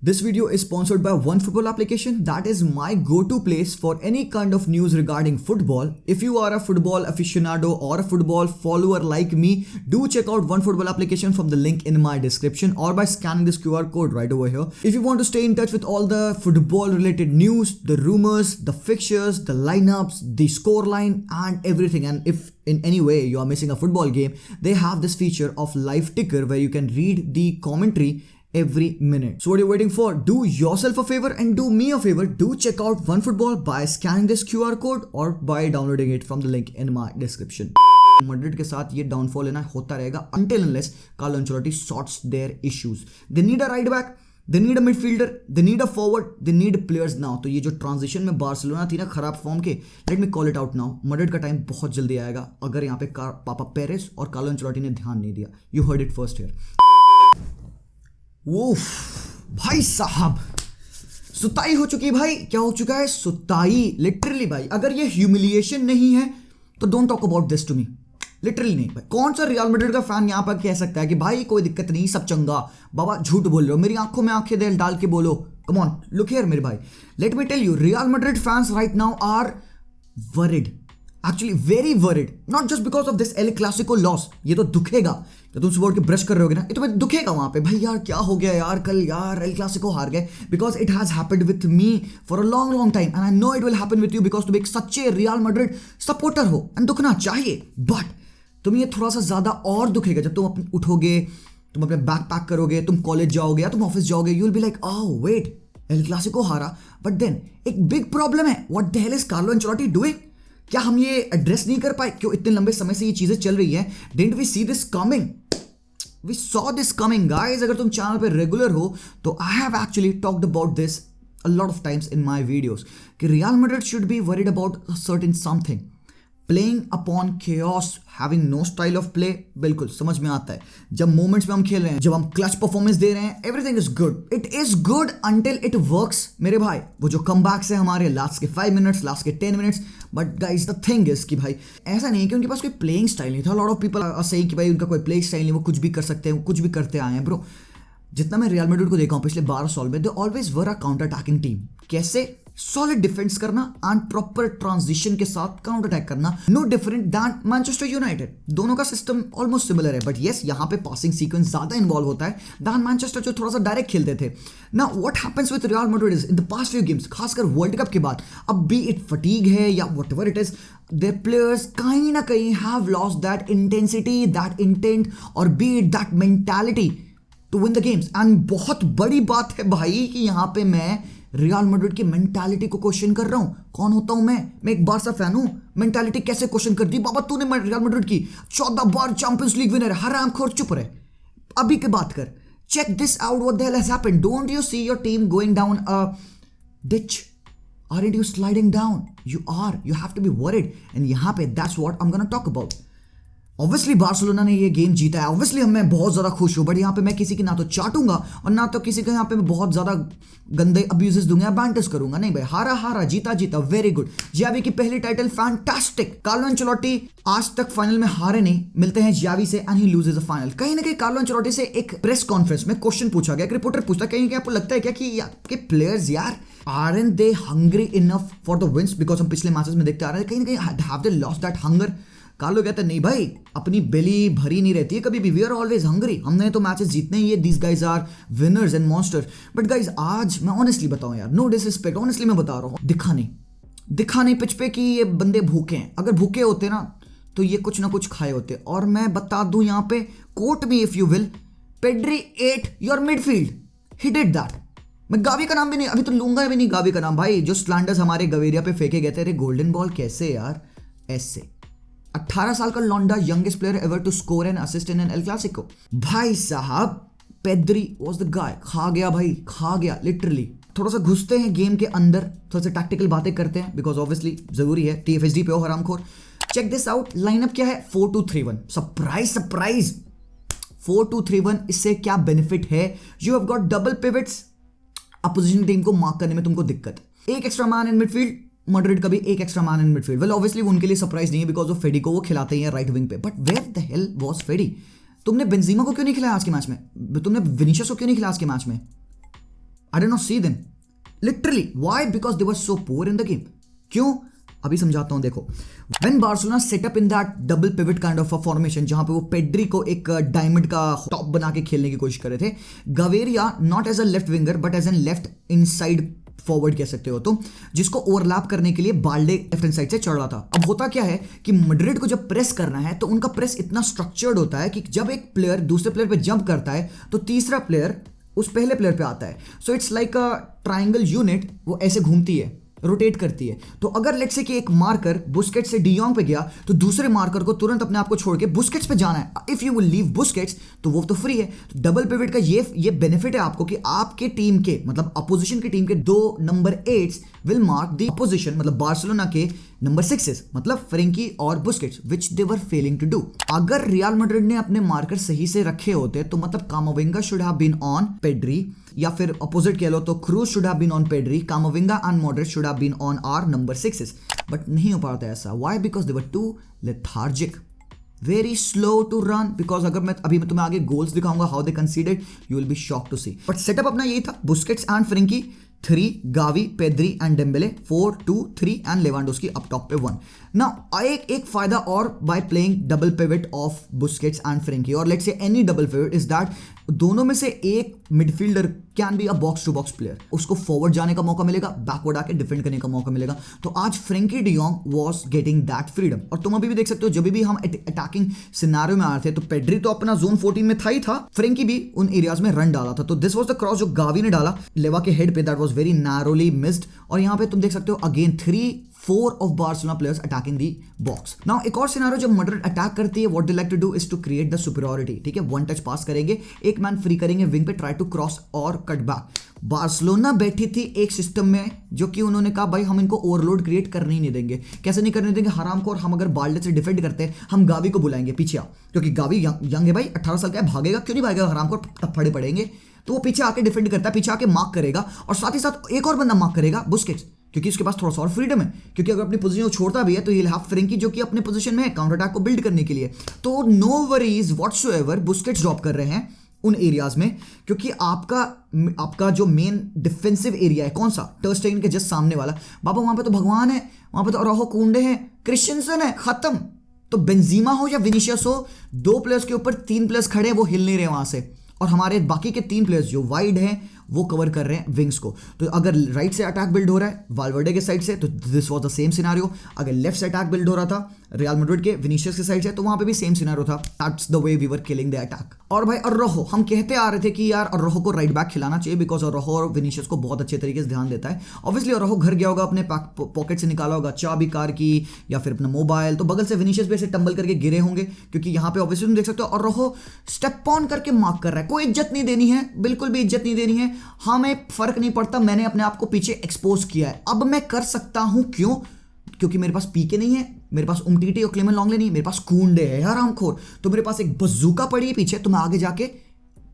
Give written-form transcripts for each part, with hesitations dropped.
This video is sponsored by OneFootball application that is my go-to place for any kind of news regarding football. If you are a football aficionado or a football follower like me, do check out OneFootball application from the link in my description or by scanning this QR code right over here. If you want to stay in touch with all the football related news, the rumors, the fixtures, the lineups, the scoreline and everything, and if in any way you are missing a football game, they have this feature of live ticker where you can read the commentary every minute. So what are you waiting for? Do yourself a favor and do me a favor. Do check out OneFootball by scanning this QR code or by downloading it from the link in my description. Madrid के साथ ये downfall है ना होता रहेगा until unless Carlo Ancelotti sorts their issues. They need a right back, they need a midfielder, they need a forward, they need players now. तो ये जो ट्रांजिशन में बार्सिलोना थी ना खराब फॉर्म के, let me call it out now, Madrid का time बहुत जल्दी आएगा अगर यहाँ पे पापा पेरेस और कार्लो एंचेलोटी ने ध्यान नहीं दिया. You heard it first here. ओफ भाई साहब, सुताई हो चुकी भाई. क्या हो चुका है? सुताई. लिटरली भाई, अगर ये ह्यूमिलिएशन नहीं है तो don't talk about this to me. Literally नहीं भाई. कौन सा रियल मैड्रिड का फैन यहां पर कह सकता है कि भाई कोई दिक्कत नहीं, सब चंगा. बाबा झूठ बोल रहे हो, मेरी आंखों में आंखें डाल के बोलो. कम ऑन, लुक हियर मेरे भाई. Let me tell you, Real Madrid fans right now are worried, actually very worried. Not just because of this El Clasico loss. ये तो दुखेगा तो तुम सुबह उठ के ब्रश कर रहे होगे ना, ये तुम्हें दुखेगा वहां पे. भाई यार क्या हो गया यार, कल यार एल क्लासिको हार गए. Because it has happened with me for a long long time and I know it will happen with you because तुम एक सच्चे रियल मैड्रिड सपोर्टर हो एंड दुखना चाहिए. बट तुम्हें ये थोड़ा सा ज्यादा और दुखेगा जब तुम उठोगे, तुम अपने बैग पैक करोगे, तुम कॉलेज जाओगे या तुम ऑफिस जाओगे. You will be like oh wait, El Clasico हारा. बट देन एक बिग प्रॉब्लम है. What the hell is Carlo Ancelotti doing? क्या हम ये एड्रेस नहीं कर पाए? क्यों इतने लंबे समय से ये चीजें चल रही है? Didn't we see this coming? We saw this coming guys. अगर तुम चैनल पे रेगुलर हो तो I have actually talked about this a lot of times in my videos कि Real Madrid should be worried about a certain something. Playing upon chaos, having no style of play, बिल्कुल समझ में आता है. जब moments में हम खेल रहे हैं, जब हम क्लच परफॉर्मेंस दे रहे हैं, everything is good. It is good until it works मेरे भाई. वो जो कमबैक्स है हमारे लास्ट के 5 मिनट्स, लास्ट के 10 minutes. But guys the thing is कि भाई ऐसा नहीं है कि उनके पास कोई प्लेइंग स्टाइल नहीं था. Lot of people are saying कि भाई उनका कोई प्लेइंग स्टाइल नहीं, वो कुछ भी कर सकते हैं, वो कुछ भी करते आए हैं. ब्रो, जितना मैं रियल मैड्रिड को देखा हूं पिछले 12 साल में, they always were a counter attacking team. कैसे? सॉलिड डिफेंस करना एंड प्रॉपर ट्रांजिशन के साथ काउंटर अटैक करना. No different than Manchester United. दोनों का सिस्टम ऑलमोस्ट सिमिलर है. बट यस, यहाँ पे पासिंग सीक्वेंस ज्यादा इन्वॉल्व होता है दैन मैनचेस्टर जो थोड़ा सा डायरेक्ट खेलते थे. Now what happens with real Madrid is in the past few games, खासकर वर्ल्ड कप के बाद, अब बी इट फटीग है या whatever it is, their players कहीं ना कहीं have lost that intensity, that intent और be it that mentality to win the games. and बहुत बड़ी बात है भाई कि यहाँ पे मैं रियल मैड्रिड की मेंटालिटी को क्वेश्चन कर रहा हूँ. कौन होता हूँ मैं एक बारसा फैन हूँ. मेंटालिटी कैसे क्वेश्चन कर दी? बाबा तूने रियल मैड्रिड की 14 बार चैंपियंस लीग विनर है, हराम खोर, चुप रहे, अभी की बात कर. Check this out, what the hell has happened. Don't you see your team going down a ditch? Aren't you sliding down? You are. You have to be worried. And यहाँ पे that's what I'm gonna talk about. Obviously Barcelona ने ये game जीता है. Obviously मैं बहुत ज़्यादा खुश हूँ. बट यहाँ पे मैं किसी की ना तो चाटूंगा और ना तो किसी का यहाँ पे मैं बहुत ज़्यादा गंदे अब्यूजेस दूंगा, बैंटर्स करूंगा. नहीं भाई, हारा हारा, जीता जीता, वेरी गुड. जावी की पहली टाइटल, फैंटास्टिक. कार्लो एंचेलोटी आज तक फाइनल में हारे नहीं, मिलते हैं जावी से and he loses the final. कहीं ना कहीं कार्लो एंचेलोटी से एक प्रेस कॉन्फ्रेंस में क्वेश्चन पूछा गया, एक रिपोर्टर पूछता कहीं कि आपको लगता है क्या कि आपके प्लेयर्स यार aren't they hungry enough for the wins? because हम पिछले मैचेस में देखते आ रहे हैं कहीं ना कहीं have they lost that hunger? Carlo कहता है नहीं भाई, अपनी बेली भरी नहीं रहती है कभी भी. We are always hungry. हमने तो मैचेस जीतने ही है. These guys are winners and monster. But guys आज मैं ऑनेस्टली बताऊं यार, नो डिसरिस्पेक्ट, ऑनेस्टली मैं बता रहा हूँ, दिखा नहीं पिच पे कि ये बंदे भूखे हैं. अगर भूखे होते ना तो ये कुछ ना कुछ खाए होते. और मैं बता दूं यहाँ पे, quote me if you will, Pedri at your midfield. He did that. मैं गावी का नाम भी नहीं, अभी तो लूंगा भी नहीं गावी का नाम. भाई जो स्लैंडर्स हमारे गवेरिया पे फेंके गए थे, अरे गोल्डन बॉल कैसे यार, ऐसे. 18 साल का लौंडा, youngest player ever to score an assist in an El Clasico. भाई साहब, पेद्री वाज द गाय. खा गया भाई, खा गया लिटरली. थोड़ा सा घुसते हैं गेम के अंदर, थोड़ा सा टैक्टिकल बातें करते हैं बिकॉज ऑब्वियसली जरूरी है. टीएफएसडी पे हो हरामखोर. Check this out. लाइनअप क्या है? 4-2-3-1. Surprise surprise, 4-2-3-1. इससे क्या बेनिफिट है? You have got double pivots. Opposition team को मार्क करने में तुमको दिक्कत. एक extra man in midfield. Madrid का भी एक extra man in midfield. Well obviously उनके लिए सरप्राइज नहीं है बिकॉज ऑफ फेडी को वो खिलाते ही हैं राइट विंग पे. But where the hell was Fede? तुमने बेंजेमा को क्यों नहीं खिलाया आज के मैच में? तुमने विनीशियस को क्यों नहीं खिलाया आज के मैच में? I did not see them literally. Why? Because they were so poor in the game. क्यों? अभी समझाता हूं। देखो, when Barcelona setup in that double pivot kind of a formation, जहां पे वो पेड्री को एक डायमंड का टॉप बना के खेलने की कोशिश कर रहे थे, गवेरिया not as a left winger but as an left inside forward कह सकते हो, तो जिसको ओवरलैप करने के लिए बाल्डे लेफ्ट हैंड साइड से चढ़ रहा था। अब होता क्या है कि मैड्रिड को जब प्रेस करना है तो उनका प्रेस इतना स्ट्रक्चर्ड होता है कि जब एक प्लेयर दूसरे प्लेयर पे जंप करता है तो तीसरा प्लेयर उस पहले प्लेयर पे आता है। So it's like a triangle unit, वो ऐसे घूमती है, रोटेट करती है। तो अगर लेट्स से कि एक मार्कर बुस्केट्स से डियोंग पे गया तो दूसरे मार्कर को तुरंत अपने आप को छोड़ के बुस्केट्स पे जाना है। If you will leave Busquets तो वो तो फ्री है। तो डबल पिवट का ये बेनिफिट है आपको कि आपके टीम के मतलब अपोजिशन की टीम के 2 number 8 will mark the opposition, मतलब बार्सिलोना के नंबर 6 मतलब फ्रेंकी और Busquets, which they were failing to do. अगर रियल मैड्रिड ने अपने मार्कर सही से रखे होते तो मतलब Camavinga should have been on Pedri, या फिर अपोजिट कह लो तो Kroos should have been on Pedri, Camavinga and Modric should have been on our number 6। But नहीं हो पाता ऐसा। Why? Because they were too lethargic, very slow to run. Because अगर मैं तुम्हें आगे गोल्स दिखाऊंगा how they considered, you will be shock to see. But setup अपना यही था, Busquets and Frenkie 3, Gavi, Pedri and Dembele 4, 2, 3 and Lewandowski up top पे 1। Now एक फायदा और by playing double pivot of Busquets and Frenkie, और let's say any double pivot, is that दोनों में से एक midfielder can be a box to box player. उसको फॉरवर्ड जाने का मौका मिलेगा, बैकवर्ड आके डिफेंड करने का मौका मिलेगा। तो आज Frenkie de Jong was getting that freedom. और तुम अभी भी देख सकते हो, जब भी हम अटैकिंग सिनेरियो में आ रहे थे तो पेड्री तो अपना जोन 14 में था ही था, फ्रेंकी भी उन एरियाज में रन डाला था। तो दिस वाज द क्रॉस जो गावी ने डाला लेवा के हेड पे, that was very narrowly missed. और यहाँ पे तुम देख सकते हो again 3-4 of Barcelona players attacking the box. Now एक और सिनारियो जब मैड्रिड अटैक करती है, what they like to do is to create the superiority। ठीक है, 1 टच पास करेंगे, एक मैन फ्री करेंगे विंग पे, ट्राई टू क्रॉस और कट बैक। बार्सिलोना बैठी थी एक सिस्टम में जो कि उन्होंने कहा भाई हम इनको ओवरलोड क्रिएट करने ही नहीं देंगे। कैसे नहीं करने देंगे? हराम को, और हम अगर बाल्डे से डिफेंड करते हैं हम गावी को बुलाएंगे पीछे आ, क्योंकि गावी यंग है भाई, 18 साल का है, भागेगा क्यों नहीं भागेगा, हराम को थप्पड़े पड़ेंगे। तो वो पीछे आके डिफेंड करता है, पीछे आके मार्क करेगा, और साथ ही साथ एक और बंदा मार्क करेगा, बुस्केट्स, क्योंकि उसके पास थोड़ा सा और फ्रीडम है। क्योंकि अगर अपनी पोजीशन को छोड़ता भी है तो ये हैव फ्रेंकी जो कि अपने पोजीशन में है काउंटर अटैक को बिल्ड करने के लिए। तो no worries whatsoever, Busquets drop कर रहे हैं उन एरियाज में, क्योंकि आपका जो मेन डिफेंसिव एरिया है कौन सा, टर स्टेगन के जस्ट सामने वाला, बाबा वहां पे तो भगवान है, वहां पे तो अराउहो, कुंडे है, क्रिश्चियनसन है, खत्म। तो बेंजीमा हो या विनीशियस हो, 2 प्लेयर्स के ऊपर 3 प्लेयर्स खड़े हैं, वो हिल नहीं रहे वहां से, और हमारे बाकी के 3 प्लेयर्स जो वाइड हैं वो कवर कर रहे हैं विंग्स को। तो अगर राइट से अटैक बिल्ड हो रहा है वाल्वर्डे के साइड से तो this was the same scenario. अगर लेफ्ट से अटैक बिल्ड हो रहा था रियल मैड्रिड के विनीशियस के साइड से तो वहां पे भी सेम सिनेरियो था। That's the way we were killing the attack. और भाई अराउहो, हम कहते आ रहे थे कि यार अराउहो को राइट बैक खिलाना चाहिए, बिकॉज अराउहो और विनीशियस को बहुत अच्छे तरीके से ध्यान देता है। ऑब्वियसली अराउहो घर गया होगा, अपने पॉकेट से निकाला होगा चाबी कार की या फिर अपना मोबाइल, तो बगल से विनीशियस भी ऐसे टंबल करके गिरे होंगे, क्योंकि यहाँ पे ऑब्वियसली तुम देख सकते हो अराउहो स्टेप ऑन करके मार्क कर रहा है। कोई इज्जत नहीं देनी है, बिल्कुल भी इज्जत नहीं देनी है, हमें फर्क नहीं पड़ता, मैंने अपने आप को पीछे एक्सपोज किया है, अब मैं कर सकता हूं। क्यों? क्योंकि मेरे पास पीके नहीं है, मेरे पास उमटीटी और क्लेमेंट लॉन्गले नहीं, मेरे पास कुंडे है यार आरामखोर, तो मेरे पास एक बजूका पड़ी है पीछे, तो मैं आगे जाके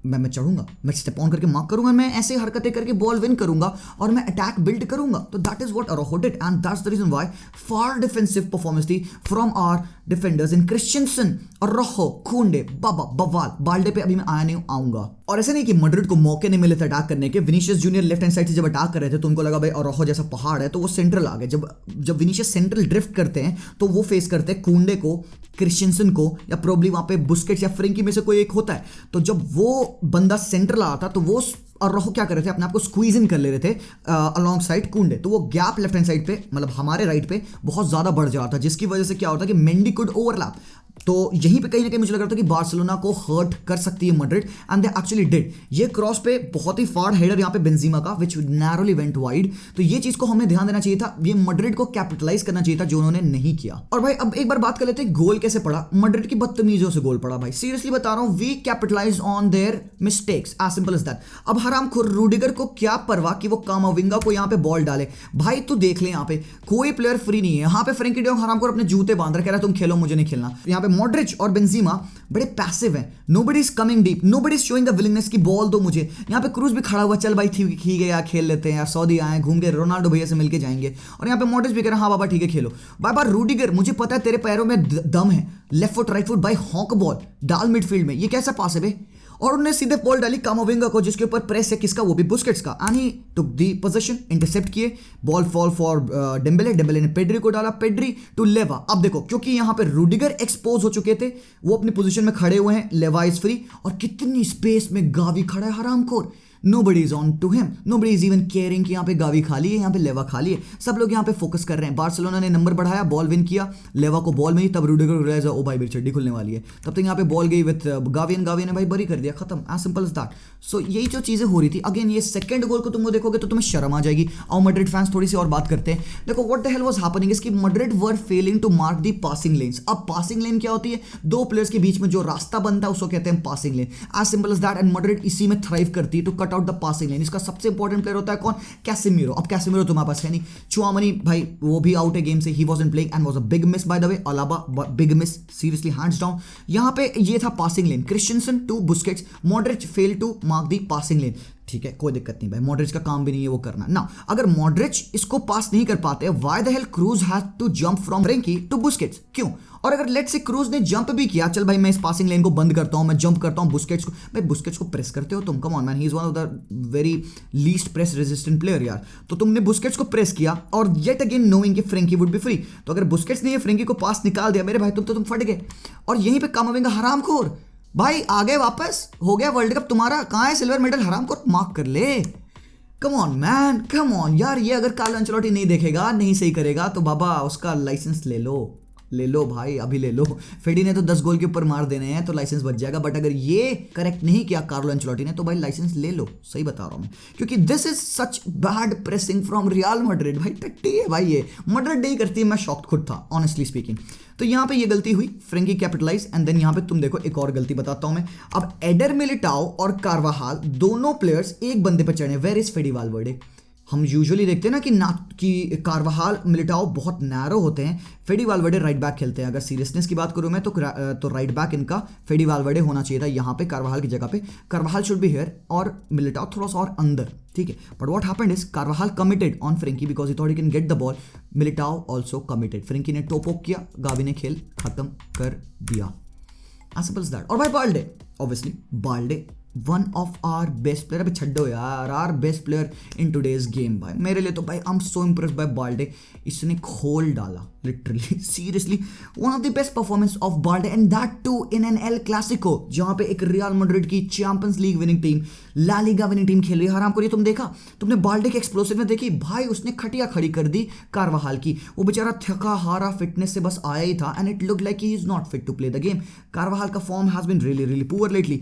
मैं चढ़ूंगा, मैं स्टेप ऑन करके मार्क करूंगा, मैं ऐसे हरकतें करके बॉल विन करूंगा और मैं अटैक बिल्ड करूंगा। तो that is what Araujo did and that's the reason why far defensive performance थी from our defenders in Christensen, Araujo, Kounde, बाबा, बवाल। बाल्डे पे अभी मैं आऊंगा। और ऐसे नहीं कि मैड्रिड को मौके नहीं मिले थे अटैक करने के। Vinicius junior left hand side से जब अटैक कर रहे थे तो उनको लगा भाई अराउहो जैसा पहाड़ है, तो वो सेंट्रल आ गए। जब विनीशियस सेंट्रल ड्रिफ्ट करते हैं तो वो फेस करते हैं कुंडे को, क्रिश्चियनसन को, या प्रोबब्ली वहां पे बुस्केट्स या फ्रेंकी में से कोई एक होता है। तो जब वो बंदा सेंट्रल आता तो वो अराउहो क्या कर रहे थे, अपने आप को स्क्वीज इन कर ले रहे थे अलोंग साइड कुंडे, तो वो गैप लेफ्ट हैंड साइड पे मतलब हमारे राइट पे बहुत ज्यादा बढ़ जा रहा था, जिसकी वजह से क्या होता कि मेंडी कुड ओवरलैप। तो यहीं पे कहीं ना कहीं मुझे लग रहा था कि बार्सिलोना को हर्ट कर सकती है Madrid, and they actually did. ये क्रॉस पे बहुत ही फार हेडर यहाँ पे बेंजीमा का विच नैरोली वेंट वाइड, तो ये चीज को हमें ध्यान देना चाहिए था, ये मैड्रिड को कैपिटलाइज करना चाहिए था जो उन्होंने नहीं किया। और भाई अब एक बार बात कर लेते हैं गोल कैसे पड़ा। मैड्रिड की बदतमीजियों से गोल पड़ा भाई, सीरियसली बता रहा हूं, we capitalise on their mistakes, as simple as that. अब हरामखोर रूडिगर को क्या परवाह कि वो कामाविंगा को यहाँ पे बॉल डाले, भाई तू देख ले यहाँ पे कोई प्लेयर फ्री नहीं है। यहाँ पे फ्रेंकी डियोंग हरामखोर अपने जूते बांध रहा, कह रहा तुम खेलो मुझे नहीं खेलना। यहाँ पे मॉड्रिच और बेंजीमा बड़े पैसिव हैं, nobody is coming deep, nobody is showing the willingness की बॉल दो मुझे। यहाँ पे क्रूज भी खड़ा हुआ, चल भाई ठीक है यार खेल लेते हैं यार, सऊदी आए घूम के रोनाल्डो भैया से मिलके जाएंगे। और यहाँ पे मॉड्रिच भी कह रहा हाँ बाबा ठीक है खेलो। बार बार रूडिगर, मुझे पता है तेरे पैरों में दम है, लेफ्ट फुट राइट फुट, भाई हॉक बॉल डाल मिडफील्ड में, ये कैसा पास है बे। और उन्होंने सीधे बॉल डाली कामाविंगा को, जिसके ऊपर प्रेस है किसका, वो भी बुस्केट्स का, and he took the position, intercept किए, बॉल फॉल फॉर डेम्बेले ने पेड्री को डाला, पेड्री टू लेवा। अब देखो क्योंकि यहाँ पे रूडिगर एक्सपोज हो चुके थे, वो अपनी पोजीशन में खड़े हुए हैं, लेवा इज फ्री, और कितनी स्पेस में गावी खड़ा है हरामखोर। Nobody is on to him. Nobody is even caring कि यहाँ पे गावी खाली है, यहाँ पे लेवा खाली है, सब लोग यहाँ पे फोकस कर रहे हैं। बार्सिलोना ने नंबर बढ़ाया, बॉल विन किया, लेवा को बॉल में ही, तब रूडिगर रियलाइज ओ भाई मेरी चड्डी खुलने वाली है, तब तक यहाँ पे बॉल गई विद गावी ने भाई बरी कर दिया, खत्म, एज सिंपल एज दैट। सो यही जो चीजें हो रही थी, अगेन ये सेकंड गोल को तुम देखोगे तो तुम्हें शर्म आ जाएगी। और मैड्रिड फैंस थोड़ी सी और बात करते हैं। देखो what the hell was happening is कि Madrid were failing to mark the passing lanes. अब पासिंग लेन क्या होती है, दो प्लेयर्स के बीच में जो रास्ता बनता है उसको कहते हैं passing lane, as simple as that. And Madrid इसी में थ्राइव करती है to cut out the passing lane. इसका सबसे इंपॉर्टेंट प्लेयर होता है कौन, कैसेमिरो। अब कैसेमिरो तुम्हारे पास है नहीं, चुआमनी भाई वो भी आउट है गेम से, he wasn't playing and was a big miss by the way, Alaba big miss, seriously hands down. यहां पे ये था passing lane, Christensen to Busquets, Modric fail to mark the passing lane. ठीक है, कोई दिक्कत नहीं भाई, मॉड्रिच का काम भी नहीं है वो करना ना। अगर मॉड्रिच इसको पास नहीं कर पाते, why the hell Kroos has to jump from Frenkie to Busquets, क्यों? और अगर लेट्स से क्रूज ने जंप भी किया, चल भाई मैं इस पासिंग लेन को बंद करता हूं, मैं जंप करता हूं बुस्केट्स को, भाई बुस्केट्स को प्रेस करते हो तुम, come on man, he is one of the very least press resistant player यार। तो तुमने बुस्केट्स को प्रेस किया और येट अगेन नोइंग कि फ्रैंकी वुड बी फ्री, तो अगर बुस्केट्स ने ये फ्रैंकी को पास निकाल दिया मेरे भाई, तुम फट गए। और यहीं पे कामाविंगा हरामखोर भाई आ गए वापस, हो गया वर्ल्ड कप तुम्हारा, कहां है सिल्वर मेडल, हरामखोर मार्क कर ले। Come on man, come on यार, ये अगर कार्लो एंचेलोटी नहीं देखेगा, नहीं सही करेगा, तो बाबा उसका लाइसेंस ले लो भाई, अभी ले लो। फेडी ने तो 10 गोल के ऊपर मार देने हैं तो लाइसेंस बच जाएगा, बट अगर ये करेक्ट नहीं किया कार्लो एंचेलोटी ने तो भाई लाइसेंस ले लो, सही बता रहा हूं मैं, क्योंकि this is such bad pressing from real Madrid. भाई टट्टी है भाई, ये मैड्रिड नहीं करती, मैं शॉक्ड खुद था ऑनेस्टली स्पीकिंग। तो यहां पे ये गलती हुई, फ्रैंकी कैपिटलाइज, एंड देन यहां पे तुम देखो एक और गलती बताता हूं मैं। अब एडर मिलिटाओ और कार्वाहाल दोनों प्लेयर्स एक बंदे पर चढ़े, वेयर इज फेडी वाल्वर्डे। हम यूजुअली देखते हैं ना कि कार्वाहाल मिलिटाओ बहुत नैरो होते हैं, फेडी वाल्वर्डे राइट बैक खेलते हैं। अगर सीरियसनेस की बात करूं मैं तो राइट बैक इनका फेडी वाल्वर्डे होना चाहिए था, यहाँ पे कार्वाहाल की जगह पे कार्वाहाल शुड बी हियर और मिलिटाओ थोड़ा सा और अंदर, ठीक है। But what happened is Carvajal committed on Frenkie because he thought he can get the ball, Militao also committed, Frenkie ने टोप ऑफ किया, गावी ने खेल खत्म कर दिया, एज सिंपल एज दैट। और भाई Balde, obviously Balde one of our best player, अभी छड्डो यार, our best player in today's game भाई, मेरे लिए तो भाई I am so impress by Balde. इसने खोल डाला literally, seriously one of the best performance of Balde, and that too in an El Clasico, जहां पे एक रियल मैड्रिड की Champions League winning team, La Liga winning team खेल रही है। हराम को ये तुम देखा, तुमने बाल्डे के एक्सप्लोसिव में देखी भाई, उसने खटिया खड़ी कर दी कार्वाहाल की, वो बेचारा थका हारा फिटनेस से बस आया ही था, and it look like he is not fit to play the game. Carvajal का form has been really really poor lately.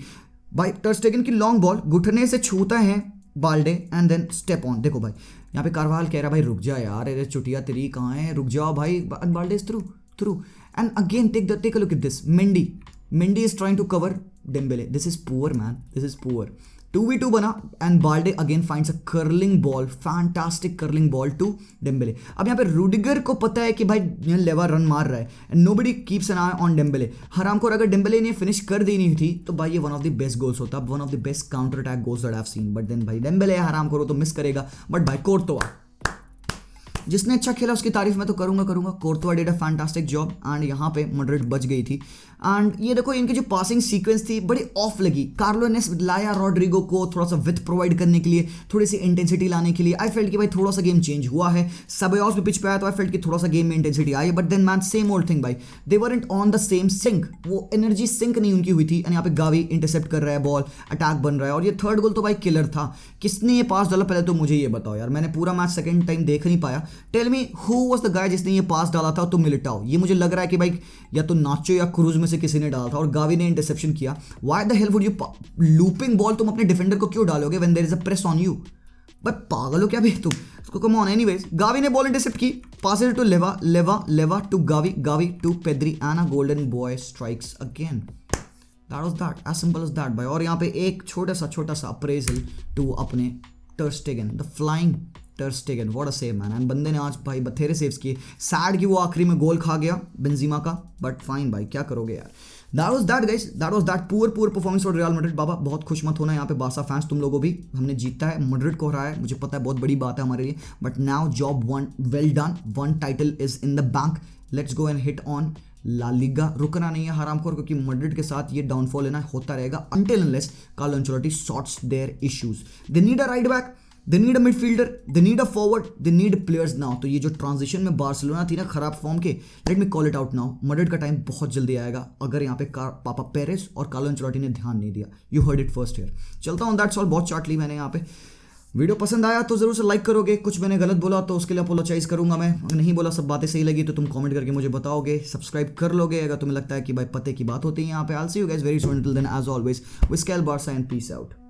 भाई टर स्टेगन की लॉन्ग बॉल घुटने से छूता है Balde and then step on. देखो भाई यहाँ पे कार्वाहाल कह रहा भाई रुक जा यार, अरे चुटिया तेरी कहाँ है, रुक जाओ भाई, Balde is through and again take a look at this, Mendy is trying to cover Dembele, this is poor man, this is poor. 2v2 बना and Balde again finds a curling ball, fantastic curling ball to Dembele. अब यहाँ पे Rudiger को पता है कि भाई लेवा रन मार रहा है and nobody keeps an eye on Dembele. हरामखोर अगर डेम्बेले ने फिनिश कर दी नहीं थी तो भाई ये one of the best goals होता, one of the best counter attack goals that I have seen, but then भाई डेम्बेले हरामखोर तो मिस करेगा, बट भाई कोर्तोआ जिसने अच्छा खेला उसकी तारीफ मैं तो करूंगा। कोर्तोआ did a fantastic job and यहाँ पे मैड्रिड बच गई थी। एंड ये देखो इनकी जो पासिंग सीक्वेंस थी बड़ी ऑफ लगी, कार्लो ने लाया रॉड्रिगो को थोड़ा सा विथ प्रोवाइड करने के लिए, थोड़ी सी इंटेंसिटी लाने के लिए। आई फेल्ट कि भाई थोड़ा सा गेम चेंज हुआ है, सबयोस भी पिच पे आया तो आई फेल्ट कि थोड़ा सा गेम में इंटेंसिटी आई, but then man same old thing भाई, they weren't on the same sync, वो एनर्जी सिंक नहीं उनकी हुई थी। एंड यहाँ पे गावी इंटरसेप्ट कर रहा है बॉल, अटैक बन रहा है, और ये थर्ड गोल तो भाई किलर था। किसने ये पास डाला पहले तो मुझे ये बताओ यार, मैंने पूरा मैच सेकंड टाइम देख नहीं पाया। Tell me who was the guy जिसने ये पास डाला था तो मिलिटाओ, ये मुझे लग रहा है कि भाई या तो नाचो या क्रूज में से किसी ने डाला था, और गावी ने इंटरसेप्शन किया। Why the hell would you looping ball तुम अपने डिफेंडर को क्यों डालोगे when there is a press on you? भाई पागल हो क्या भाई तुम? Come on. एनीवेज गावी ने बॉल इंटरसेप्ट की, pass it to Lewa to Gavi to Pedri and a golden boy strikes again. That was that, as simple as that भाई। और यहाँ पे एक छोटा सा अप्रेजल टू अपने टर स्टेगन, द फ्लाइंग टर स्टेगन, what a save man. And बंदे ने आज भाई बथेरे सेव्स किए। सैड कि वो आखिरी में गोल खा गया बेंजेमा का, बट फाइन भाई क्या करोगे यार। That was that guys, that was that poor performance for real Madrid. बाबा बहुत खुश मत होना यहाँ पे बार्सा फैंस, तुम लोगों भी, हमने जीता है, मैड्रिड को हराया है, मुझे पता है बहुत बड़ी बात है हमारे लिए, but now job won well done, one title is in the bank. Let's go and hit on La Liga रुकना नहीं है हरामखोर, क्योंकि मैड्रिड के साथ ये डाउनफॉल है ना होता रहेगा until unless Carlo Ancelotti sorts their issues. They need a right back, they need a midfielder, they need a forward, they need players now. तो ये जो ट्रांजिशन में बार्सिलोना थी ना खराब फॉर्म के, let me call it out now, Madrid का time बहुत जल्दी आएगा अगर यहाँ पे पापा पेरेस और कार्लो एंचेलोटी ने ध्यान नहीं दिया. You heard it first here. चलता हूँ, दैट्स ऑल. बहुत चार्ट ली मैंने यहाँ पे. वीडियो पसंद आया तो जरूर से लाइक करोगे. कुछ मैंने गलत बोला तो उसके लिए अपोलोजाइज करूंगा मैं. अगर नहीं बोला, सब बातें सही लगी तो तुम कमेंट करके मुझे बताओगे. सब्सक्राइब कर लोगे अगर तुम्हें लगता है कि भाई पते की बात होती है यहाँ पे. I will see you guys very soon. Till then as always, Visca Barca and peace out.